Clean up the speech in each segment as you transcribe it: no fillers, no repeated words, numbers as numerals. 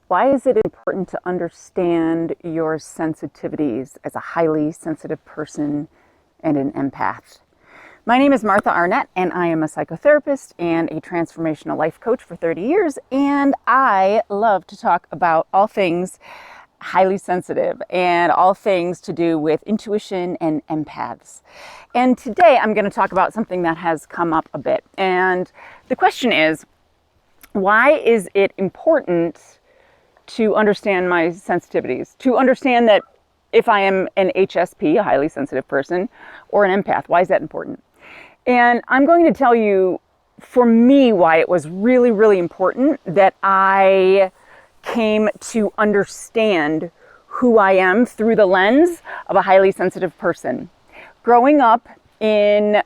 Why is it important to understand your sensitivities as a highly sensitive person and an empath? My name is Martha Arnett, and I am a psychotherapist and a transformational life coach for 30 years, and I love to talk about all things highly sensitive and all things to do with intuition and empaths. And today I'm going to talk about something that has come up a bit. And the question is, why is it important to understand my sensitivities? To understand that if I am an HSP, a highly sensitive person, or an empath, why is that important? And I'm going to tell you, for me, why it was really, really important that I came to understand who I am through the lens of a highly sensitive person. Growing up in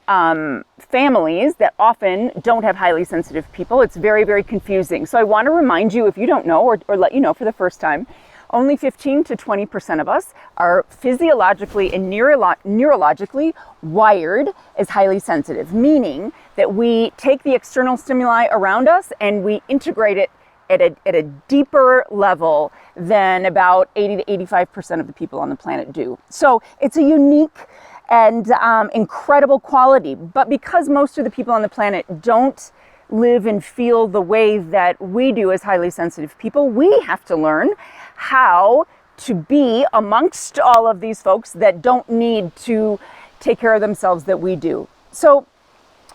families that often don't have highly sensitive people, it's very, very confusing. So I want to remind you, if you don't know, or let you know for the first time, only 15 to 20% of us are physiologically and neurologically wired as highly sensitive, meaning that we take the external stimuli around us and we integrate it at a deeper level than about 80 to 85% of the people on the planet do. So it's a unique and incredible quality. But because most of the people on the planet don't live and feel the way that we do as highly sensitive people, we have to learn how to be amongst all of these folks that don't need to take care of themselves that we do. So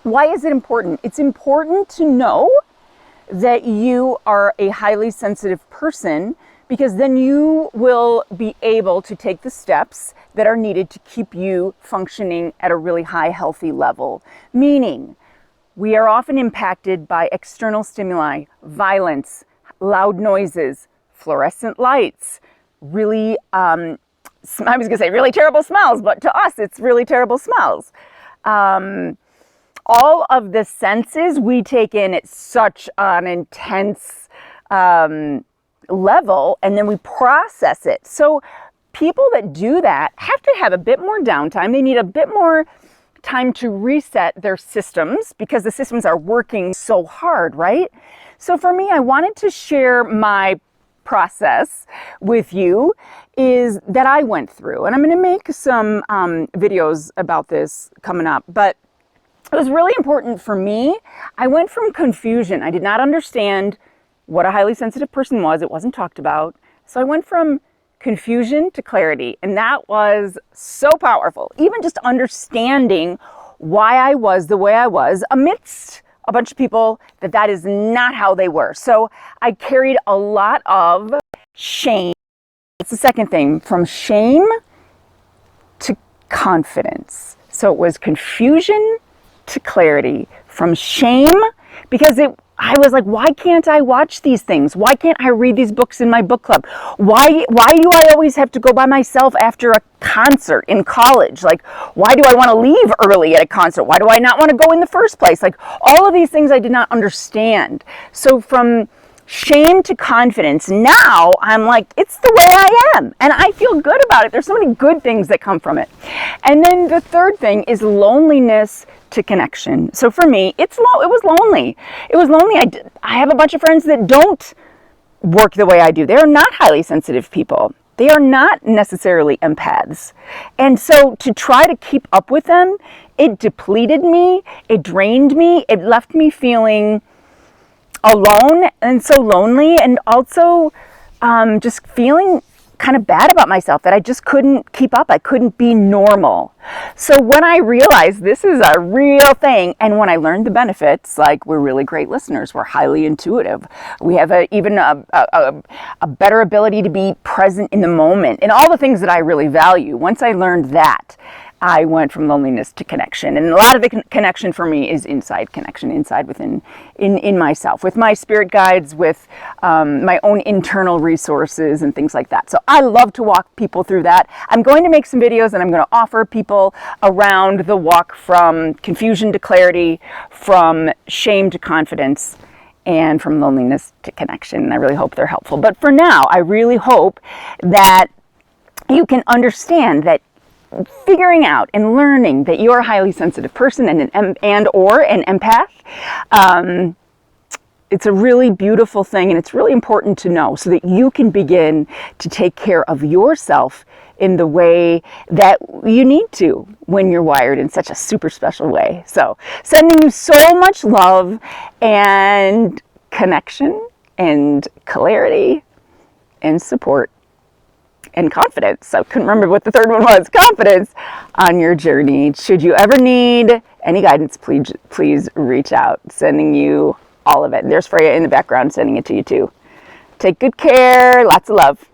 why is it important? It's important to know that you are a highly sensitive person, because then you will be able to take the steps that are needed to keep you functioning at a really high, healthy level. Meaning, we are often impacted by external stimuli, violence, loud noises, fluorescent lights, really, I was going to say really terrible smells, but to us, it's really terrible smells. All of the senses we take in at such an intense level, and then we process it. So people that do that have to have a bit more downtime. They need a bit more time to reset their systems because the systems are working so hard, right? So for me, I wanted to share my process with you is that I went through, and I'm going to make some videos about this coming up, but it was really important for me. I went from confusion. I did not understand what a highly sensitive person was. It wasn't talked about. So I went from confusion to clarity, and that was so powerful. Even just understanding why I was the way I was amidst a bunch of people that is not how they were. So I carried a lot of shame. That's the second thing, from shame to confidence. So it was confusion to clarity, from shame, because I was like, why can't I watch these things? Why can't I read these books in my book club? Why do I always have to go by myself after a concert in college? Like, why do I want to leave early at a concert? Why do I not want to go in the first place? Like, all of these things I did not understand. So from shame to confidence, now I'm like, it's the way I am, and I feel good about it. There's so many good things that come from it. And then the third thing is loneliness to connection. So for me, it was lonely. It was lonely. I have a bunch of friends that don't work the way I do. They are not highly sensitive people. They are not necessarily empaths. And so to try to keep up with them, it depleted me, it drained me, it left me feeling alone and so lonely, and also just feeling kind of bad about myself that I just couldn't keep up. I couldn't be normal. So when I realized this is a real thing, and when I learned the benefits, like we're really great listeners, we're highly intuitive, we have even a better ability to be present in the moment, and all the things that I really value. Once I learned that, I went from loneliness to connection. And a lot of the connection for me is inside connection, inside within, in myself, with my spirit guides, with my own internal resources and things like that. So I love to walk people through that. I'm going to make some videos, and I'm going to offer people around the walk from confusion to clarity, from shame to confidence, and from loneliness to connection. And I really hope they're helpful. But for now, I really hope that you can understand that figuring out and learning that you're a highly sensitive person and or an empath It's a really beautiful thing, and it's really important to know so that you can begin to take care of yourself in the way that you need to when you're wired in such a super special way. So, sending you so much love and connection and clarity and support and confidence. I couldn't remember what the third one was. Confidence on your journey. Should you ever need any guidance, please reach out. Sending you all of it. There's Freya in the background sending it to you too. Take good care. Lots of love.